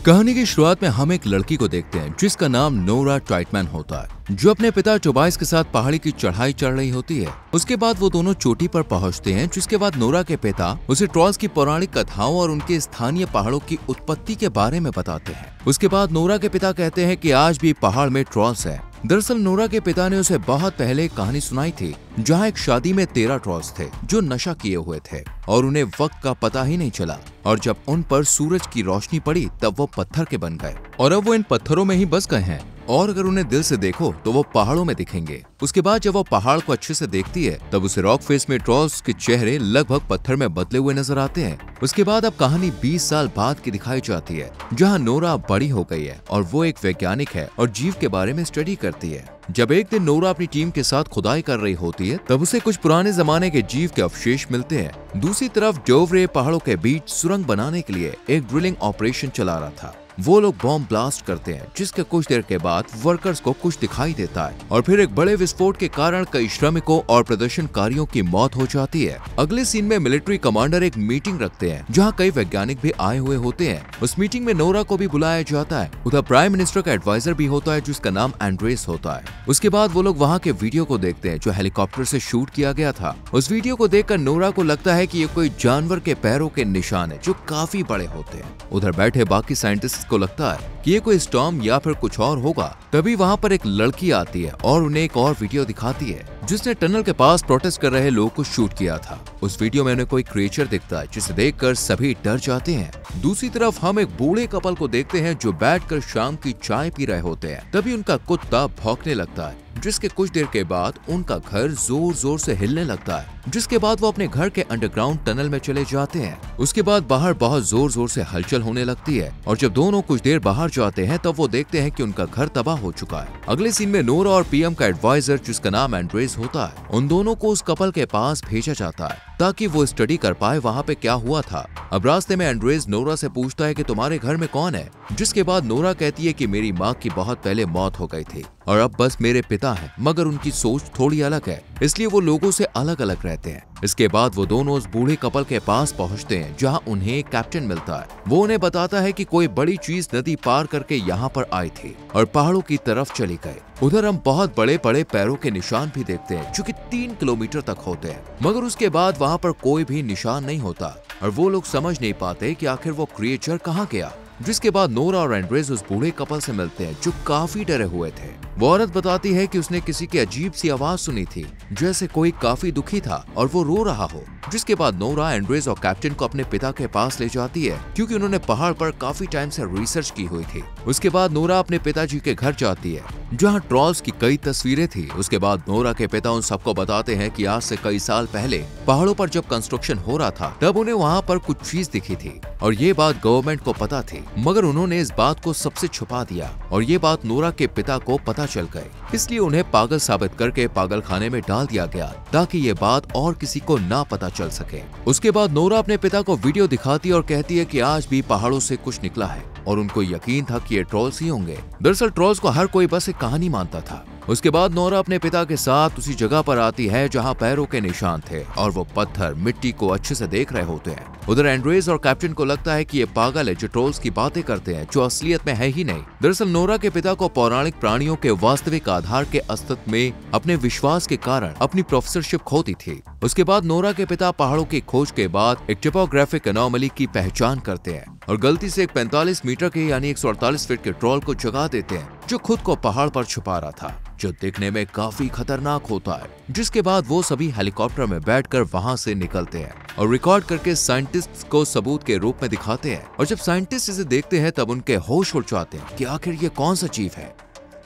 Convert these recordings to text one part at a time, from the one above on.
कहानी की शुरुआत में हम एक लड़की को देखते हैं जिसका नाम नोरा टाइटमैन होता है, जो अपने पिता टोबाइस के साथ पहाड़ी की चढ़ाई चढ़ रही होती है। उसके बाद वो दोनों चोटी पर पहुंचते हैं, जिसके बाद नोरा के पिता उसे ट्रॉल्स की पौराणिक कथाओं और उनके स्थानीय पहाड़ों की उत्पत्ति के बारे में बताते हैं। उसके बाद नोरा के पिता कहते हैं कि आज भी पहाड़ में ट्रॉल्स है। दरअसल नोरा के पिता ने उसे बहुत पहले एक कहानी सुनाई थी, जहां एक शादी में 13 ट्रॉल्स थे जो नशा किए हुए थे और उन्हें वक्त का पता ही नहीं चला, और जब उन पर सूरज की रोशनी पड़ी तब वो पत्थर के बन गए और अब वो इन पत्थरों में ही बस गए हैं, और अगर उन्हें दिल से देखो तो वो पहाड़ों में दिखेंगे। उसके बाद जब वो पहाड़ को अच्छे से देखती है तब उसे रॉक फेस में ट्रॉल्स के चेहरे लगभग पत्थर में बदले हुए नजर आते हैं। उसके बाद अब कहानी 20 साल बाद की दिखाई जाती है, जहां नोरा बड़ी हो गई है और वो एक वैज्ञानिक है और जीव के बारे में स्टडी करती है। जब एक दिन नोरा अपनी टीम के साथ खुदाई कर रही होती है तब उसे कुछ पुराने जमाने के जीव के अवशेष मिलते हैं। दूसरी तरफ डोवरे पहाड़ों के बीच सुरंग बनाने के लिए एक ड्रिलिंग ऑपरेशन चला रहा था। वो लोग बॉम्ब ब्लास्ट करते हैं, जिसके कुछ देर के बाद वर्कर्स को कुछ दिखाई देता है और फिर एक बड़े विस्फोट के कारण कई श्रमिकों और प्रदर्शनकारियों की मौत हो जाती है। अगले सीन में मिलिट्री कमांडर एक मीटिंग रखते हैं, जहां कई वैज्ञानिक भी आए हुए होते हैं। उस मीटिंग में नोरा को भी बुलाया जाता है। उधर प्राइम मिनिस्टर का एडवाइजर भी होता है, जिसका नाम एंड्रेस होता है। उसके बाद वो लोग वहाँ के वीडियो को देखते हैं जो हेलीकॉप्टर से शूट किया गया था। उस वीडियो को देखकर नोरा को लगता है कि ये कोई जानवर के पैरों के निशान है जो काफी बड़े होते हैं। उधर बैठे बाकी साइंटिस्ट को लगता है कि ये कोई स्टॉर्म या फिर कुछ और होगा। तभी वहाँ पर एक लड़की आती है और उन्हें एक और वीडियो दिखाती है जिसने टनल के पास प्रोटेस्ट कर रहे लोगों को शूट किया था। उस वीडियो में उन्हें कोई क्रिएचर दिखता है जिसे देखकर सभी डर जाते हैं। दूसरी तरफ हम एक बूढ़े कपल को देखते हैं जो बैठकर शाम की चाय पी रहे होते हैं। तभी उनका कुत्ता भौंकने लगता है, जिसके कुछ देर के बाद उनका घर जोर जोर से हिलने लगता है, जिसके बाद वो अपने घर के अंडरग्राउंड टनल में चले जाते हैं। उसके बाद बाहर बहुत जोर जोर से हलचल होने लगती है और जब दोनों कुछ देर बाहर जाते हैं तब वो देखते हैं कि उनका घर तबाह हो चुका है। अगले सीन में नोरा और पीएम का एडवाइजर, जिसका नाम एंड्रेस होता है, उन दोनों को उस कपल के पास भेजा जाता है ताकि वो स्टडी कर पाए वहाँ पे क्या हुआ था। अब रास्ते में एंड्रेस नोरा से पूछता है कि तुम्हारे घर में कौन है, जिसके बाद नोरा कहती है कि मेरी माँ की बहुत पहले मौत हो गई थी और अब बस मेरे पिता हैं, मगर उनकी सोच थोड़ी अलग है, इसलिए वो लोगों से अलग अलग रहते हैं। इसके बाद वो दोनों उस बूढ़े कपल के पास पहुंचते हैं, जहां उन्हें एक कैप्टन मिलता है। वो उन्हें बताता है कि कोई बड़ी चीज नदी पार करके यहाँ पर आई थी और पहाड़ों की तरफ चली गई। उधर हम बहुत बड़े बड़े पैरों के निशान भी देखते हैं जो कि 3 किलोमीटर तक होते हैं, मगर उसके बाद वहाँ पर कोई भी निशान नहीं होता और वो लोग समझ नहीं पाते कि आखिर वो क्रिएचर कहाँ गया। जिसके बाद नोरा और एंड्रेस उस बूढ़े कपल से मिलते हैं जो काफी डरे हुए थे। वो औरत बताती है कि उसने किसी की अजीब सी आवाज सुनी थी, जैसे कोई काफी दुखी था और वो रो रहा हो। जिसके बाद नोरा एंड्रेस और कैप्टन को अपने पिता के पास ले जाती है, क्योंकि उन्होंने पहाड़ पर काफी टाइम से रिसर्च की हुई थी। उसके बाद नोरा अपने पिताजी के घर जाती है, जहाँ ट्रॉल्स की कई तस्वीरें थी। उसके बाद नोरा के पिता उन सबको बताते हैं कि आज से कई साल पहले पहाड़ों पर जब कंस्ट्रक्शन हो रहा था तब उन्हें वहाँ पर कुछ चीज दिखी थी और ये बात गवर्नमेंट को पता थी, मगर उन्होंने इस बात को सबसे छुपा दिया और ये बात नोरा के पिता को पता चल गई। इसलिए उन्हें पागल साबित करके पागल खाने में डाल दिया गया ताकि ये बात और किसी को ना पता चल सके। उसके बाद नोरा अपने पिता को वीडियो दिखाती और कहती है कि आज भी पहाड़ों से कुछ निकला है और उनको यकीन था कि ये ट्रॉल्स ही होंगे। दरअसल ट्रॉल्स को हर कोई बस एक कहानी मानता था। उसके बाद नोरा अपने पिता के साथ उसी जगह पर आती है जहां पैरों के निशान थे और वो पत्थर मिट्टी को अच्छे से देख रहे होते हैं। उधर एंड्रेस और कैप्टन को लगता है कि ये पागल है जो ट्रॉल्स की बातें करते हैं, जो असलियत में है ही नहीं। दरअसल नोरा के पिता को पौराणिक प्राणियों के वास्तविक आधार के अस्तित्व में अपने विश्वास के कारण अपनी प्रोफेसरशिप खोती थी। उसके बाद नोरा के पिता पहाड़ों की खोज के बाद एक टोपोग्राफिक एनोमली की पहचान करते हैं और गलती से एक 45 मीटर के यानी 148 फीट के ट्रॉल को जगा देते हैं, जो खुद को पहाड़ पर छुपा रहा था, जो दिखने में काफी खतरनाक होता है। जिसके बाद वो सभी हेलीकॉप्टर में बैठकर वहां से निकलते हैं और रिकॉर्ड करके साइंटिस्ट्स को सबूत के रूप में दिखाते हैं। और जब साइंटिस्ट इसे देखते हैं तब उनके होश उड़ जाते हैं कि आखिर ये कौन सा जीव है।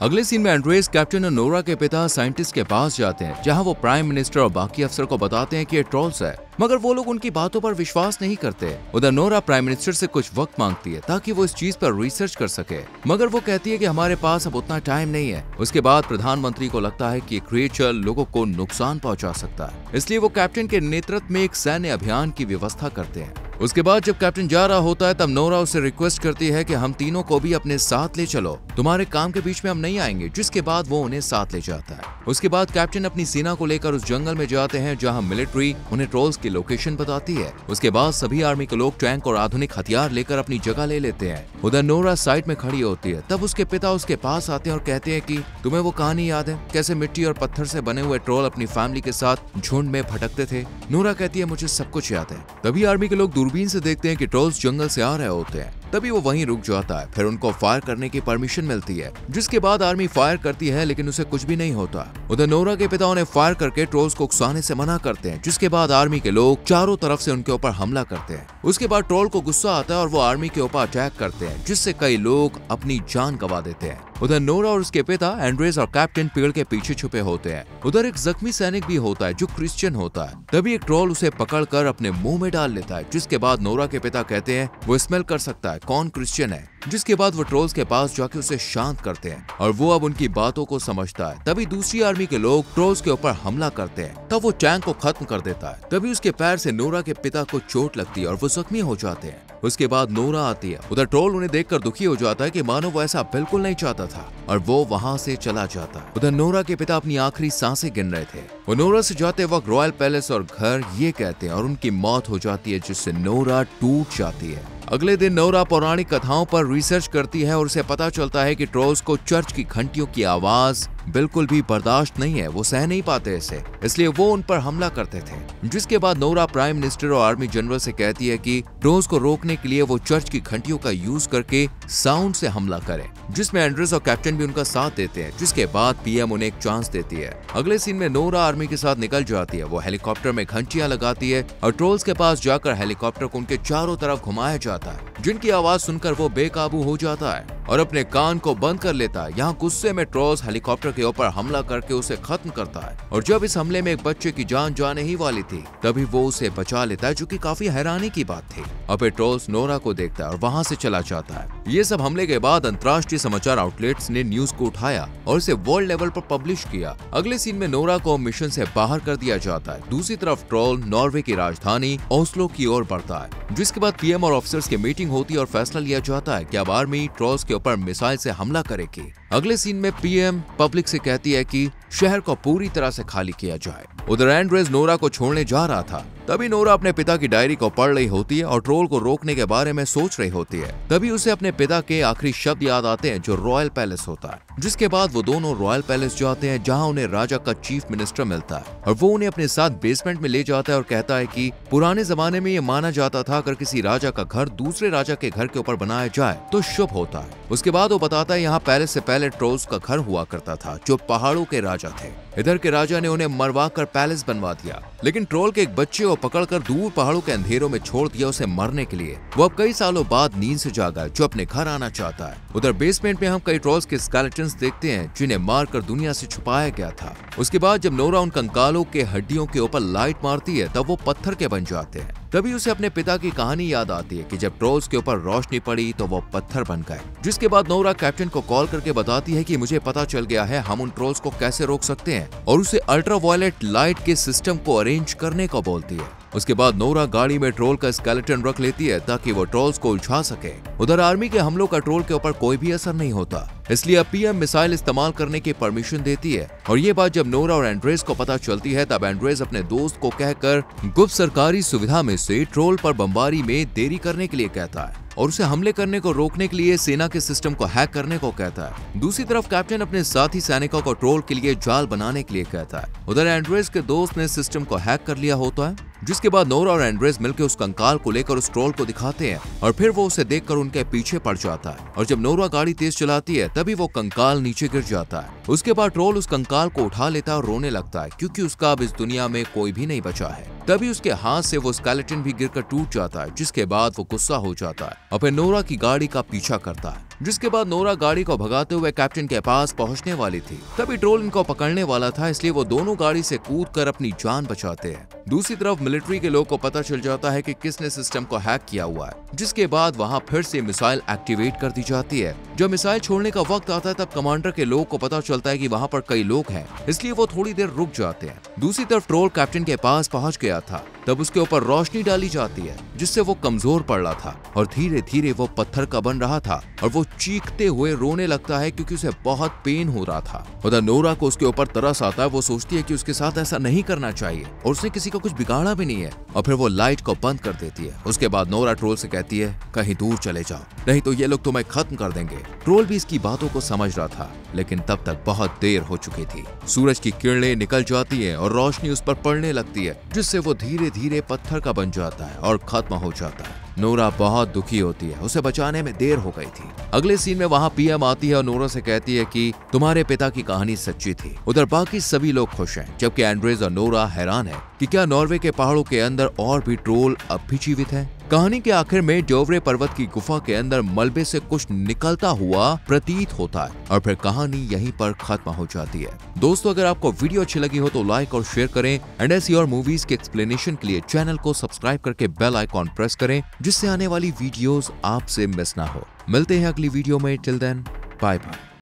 अगले सीन में एंड्रेस, कैप्टन और नोरा के पिता साइंटिस्ट के पास जाते हैं, जहां वो प्राइम मिनिस्टर और बाकी अफसर को बताते हैं कि ये ट्रॉल्स है, मगर वो लोग उनकी बातों पर विश्वास नहीं करते। उधर नोरा प्राइम मिनिस्टर से कुछ वक्त मांगती है ताकि वो इस चीज पर रिसर्च कर सके, मगर वो कहती है कि हमारे पास अब उतना टाइम नहीं है। उसके बाद प्रधानमंत्री को लगता है कि ये क्रिएचर लोगों को नुकसान पहुंचा सकता है, इसलिए वो कैप्टन के नेतृत्व में एक सैन्य अभियान की व्यवस्था करते हैं। उसके बाद जब कैप्टन जा रहा होता है तब नोरा उससे रिक्वेस्ट करती है कि हम तीनों को भी अपने साथ ले चलो, तुम्हारे काम के बीच में हम नहीं आएंगे, जिसके बाद वो उन्हें साथ ले जाता है। उसके बाद कैप्टन अपनी सेना को लेकर उस जंगल में जाते हैं जहां मिलिट्री उन्हें ट्रोल्स की लोकेशन बताती है। उसके बाद सभी आर्मी के लोग टैंक और आधुनिक हथियार लेकर अपनी जगह ले लेते हैं। उधर नोरा साइड में खड़ी होती है, तब उसके पिता उसके पास आते हैं और कहते हैं कि तुम्हें वो कहानी याद है कैसे मिट्टी और पत्थर से बने हुए ट्रोल अपनी फैमिली के साथ झुंड में भटकते थे। नोरा कहती है मुझे सब कुछ याद है। तभी आर्मी के लोग दूरबीन से देखते हैं कि ट्रोल्स जंगल से आ रहे होते हैं। तभी वो वहीं रुक जाता है, फिर उनको फायर करने की परमिशन मिलती है, जिसके बाद आर्मी फायर करती है लेकिन उसे कुछ भी नहीं होता। उधर नोरा के पिता उन्हें फायर करके ट्रोल्स को उकसाने से मना करते हैं, जिसके बाद आर्मी के लोग चारों तरफ से उनके ऊपर हमला करते हैं। उसके बाद ट्रोल को गुस्सा आता है और वो आर्मी के ऊपर अटैक करते हैं, जिससे कई लोग अपनी जान गंवा देते हैं। उधर नोरा और उसके पिता एंड्रेस और कैप्टन पेड़ के पीछे छुपे होते हैं। उधर एक जख्मी सैनिक भी होता है जो क्रिश्चियन होता है। तभी एक ट्रोल उसे पकड़कर अपने मुंह में डाल लेता है, जिसके बाद नोरा के पिता कहते हैं वो स्मेल कर सकता है कौन क्रिश्चियन है। जिसके बाद वो ट्रोल्स के पास जाके उसे शांत करते हैं और वो अब उनकी बातों को समझता है। तभी दूसरी आर्मी के लोग ट्रोल्स के ऊपर हमला करते हैं, तब वो टैंक को खत्म कर देता है। तभी उसके पैर से नोरा के पिता को चोट लगती है और वो जख्मी हो जाते हैं। उसके बाद नोरा आती है। उधर ट्रोल उन्हें देखकर दुखी हो जाता है कि मानो वो ऐसा बिल्कुल नहीं चाहता था और वो वहां से चला जाता है। उधर नोरा के पिता अपनी आखिरी सांसें गिन रहे थे। वो नोरा से जाते वक्त रॉयल पैलेस और घर ये कहते हैं और उनकी मौत हो जाती है, जिससे नोरा टूट जाती है। अगले दिन नोरा पौराणिक कथाओं पर रिसर्च करती है और उसे पता चलता है कि ट्रोल्स को चर्च की घंटियों की आवाज बिल्कुल भी बर्दाश्त नहीं है, वो सह नहीं पाते इसे, इसलिए वो उन पर हमला करते थे। जिसके बाद नोरा प्राइम मिनिस्टर और आर्मी जनरल से कहती है कि ट्रोल्स को रोकने के लिए वो चर्च की घंटियों का यूज करके साउंड से हमला करें, जिसमें एंड्रेस और कैप्टन भी उनका साथ देते हैं। जिसके बाद पीएम उन्हें एक चांस देती है। अगले सीन में नोरा आर्मी के साथ निकल जाती है। वो हेलीकॉप्टर में घंटियां लगाती है और ट्रोल्स के पास जाकर हेलीकॉप्टर को उनके चारों तरफ घुमाया जाता है, जिनकी आवाज सुनकर वो बेकाबू हो जाता है और अपने कान को बंद कर लेता है। यहाँ गुस्से में ट्रोल्स हेलीकॉप्टर के ऊपर हमला करके उसे खत्म करता है और जब इस हमले में एक बच्चे की जान जाने ही वाली थी तभी वो उसे बचा लेता है, जो कि काफी हैरानी की बात थी। अब ट्रोल्स नोरा को देखता है और वहाँ से चला जाता है। ये सब हमले के बाद अंतर्राष्ट्रीय समाचार आउटलेट्स ने न्यूज को उठाया और इसे वर्ल्ड लेवल पर पब्लिश किया। अगले सीन में नोरा को मिशन से बाहर कर दिया जाता है। दूसरी तरफ ट्रोल नॉर्वे की राजधानी ओस्लो की ओर बढ़ता है, जिसके बाद पीएम और ऑफिसर्स की मीटिंग होती है और फैसला लिया जाता है कि अब आर्मी ट्रोल्स के ऊपर मिसाइल से हमला करेगी। अगले सीन में पीएम पब्लिक से कहती है कि शहर को पूरी तरह से खाली किया जाए। उधर एंड्रेस नोरा को छोड़ने जा रहा था, तभी नोरा अपने पिता की डायरी को पढ़ रही होती है और ट्रोल को रोकने के बारे में सोच रही होती है। तभी उसे अपने पिता के आखिरी शब्द याद आते हैं, जो रॉयल पैलेस होता है। जिसके बाद वो दोनों रॉयल पैलेस जाते हैं, जहां उन्हें राजा का चीफ मिनिस्टर मिलता है और वो उन्हें अपने साथ बेसमेंट में ले जाता है और कहता है कि पुराने जमाने में ये माना जाता था अगर किसी राजा का घर दूसरे राजा के घर के ऊपर बनाया जाए तो शुभ होता है। उसके बाद वो बताता है यहाँ पैलेस से पहले ट्रोल्स का घर हुआ करता था, जो पहाड़ों के राजा थे। इधर के राजा ने उन्हें मरवा कर पैलेस बनवा दिया, लेकिन ट्रोल के एक बच्चे को पकड़कर दूर पहाड़ों के अंधेरों में छोड़ दिया उसे मरने के लिए। वो अब कई सालों बाद नींद से जागा है, जो अपने घर आना चाहता है। उधर बेसमेंट में हम कई ट्रोल्स के स्केलेटन्स देखते हैं, जिन्हें मारकर दुनिया से छुपाया गया था। उसके बाद जब नोरा उन कंकालों के हड्डियों के ऊपर लाइट मारती है, तब वो पत्थर के बन जाते हैं। तभी उसे अपने पिता की कहानी याद आती है कि जब ट्रोल्स के ऊपर रोशनी पड़ी तो वो पत्थर बन गए। जिसके बाद नोरा कैप्टन को कॉल करके बताती है कि मुझे पता चल गया है हम उन ट्रोल्स को कैसे रोक सकते हैं, और उसे अल्ट्रावायलेट लाइट के सिस्टम को अरेंज करने को बोलती है। उसके बाद नोरा गाड़ी में ट्रोल का स्केलेटन रख लेती है ताकि वो ट्रोल्स को उलझा सके। उधर आर्मी के हमलों का ट्रोल के ऊपर कोई भी असर नहीं होता, इसलिए अब पीएम मिसाइल इस्तेमाल करने की परमिशन देती है। और ये बात जब नोरा और एंड्रेस को पता चलती है, तब एंड्रेस अपने दोस्त को कहकर गुप्त सरकारी सुविधा में से ट्रोल पर बमबारी में देरी करने के लिए कहता है और उसे हमले करने को रोकने के लिए सेना के सिस्टम को हैक करने को कहता है। दूसरी तरफ कैप्टन अपने साथी सैनिकों को ट्रोल के लिए जाल बनाने के लिए कहता है। उधर एंड्रेस के दोस्त ने सिस्टम को हैक कर लिया होता है, जिसके बाद नोरा और एंड्रेस मिलकर उस कंकाल को लेकर उस ट्रोल को दिखाते हैं और फिर वो उसे देखकर उनके पीछे पड़ जाता है। और जब नोरा गाड़ी तेज चलाती है, तभी वो कंकाल नीचे गिर जाता है। उसके बाद ट्रोल उस कंकाल को उठा लेता है और रोने लगता है, क्योंकि उसका अब इस दुनिया में कोई भी नहीं बचा है। तभी उसके हाथ से वो स्केलेटन भी गिरकर टूट जाता है, जिसके बाद वो गुस्सा हो जाता है और फिर नोरा की गाड़ी का पीछा करता है। जिसके बाद नोरा गाड़ी को भगाते हुए कैप्टन के पास पहुंचने वाली थी, तभी ट्रोल इनको पकड़ने वाला था, इसलिए वो दोनों गाड़ी से कूदकर अपनी जान बचाते हैं। दूसरी तरफ मिलिट्री के लोग को पता चल जाता है कि किसने सिस्टम को हैक किया हुआ है, जिसके बाद वहां फिर से मिसाइल एक्टिवेट कर दी जाती है। जब मिसाइल छोड़ने का वक्त आता है, तब कमांडर के लोग को पता चलता है कि वहां पर कई लोग हैं, इसलिए वो थोड़ी देर रुक जाते हैं। दूसरी तरफ ट्रोल कैप्टन के पास पहुंच गया था, तब उसके ऊपर रोशनी डाली जाती है जिससे वो कमजोर पड़ रहा था और धीरे धीरे वो पत्थर का बन रहा था और वो चीखते हुए रोने लगता है क्योंकि उसे बहुत पेन हो रहा था। उधर नोरा को उसके ऊपर तरस आता है। वो सोचती है कि उसके साथ ऐसा नहीं करना चाहिए और उसने किसी का कुछ बिगाड़ा भी नहीं है और फिर वो लाइट को बंद कर देती है। उसके बाद नोरा ट्रोल से कहती है कहीं दूर चले जाओ, नहीं तो ये लोग तुम्हें खत्म कर देंगे। ट्रोल भी इसकी बातों को समझ रहा था लेकिन तब तक बहुत देर हो चुकी थी। सूरज की किरणें निकल जाती है और रोशनी उस पर पड़ने लगती है जिससे वो धीरे धीरे पत्थर का बन जाता है और खत्म हो जाता है। नोरा बहुत दुखी होती है, उसे बचाने में देर हो गई थी। अगले सीन में वहाँ पीएम आती है और नोरा से कहती है कि तुम्हारे पिता की कहानी सच्ची थी। उधर बाकी सभी लोग खुश हैं जबकि एंड्रेस और नोरा हैरान है कि क्या नॉर्वे के पहाड़ों के अंदर और भी ट्रोल अब भी जीवित है। कहानी के आखिर में डोवरे पर्वत की गुफा के अंदर मलबे से कुछ निकलता हुआ प्रतीत होता है और फिर कहानी यहीं पर खत्म हो जाती है। दोस्तों, अगर आपको वीडियो अच्छी लगी हो तो लाइक और शेयर करें एंड ऐसी और मूवीज के एक्सप्लेनेशन के लिए चैनल को सब्सक्राइब करके बेल आइकॉन प्रेस करें जिससे आने वाली वीडियोस आपसे मिस ना हो। मिलते हैं अगली वीडियो में। Till then, bye bye.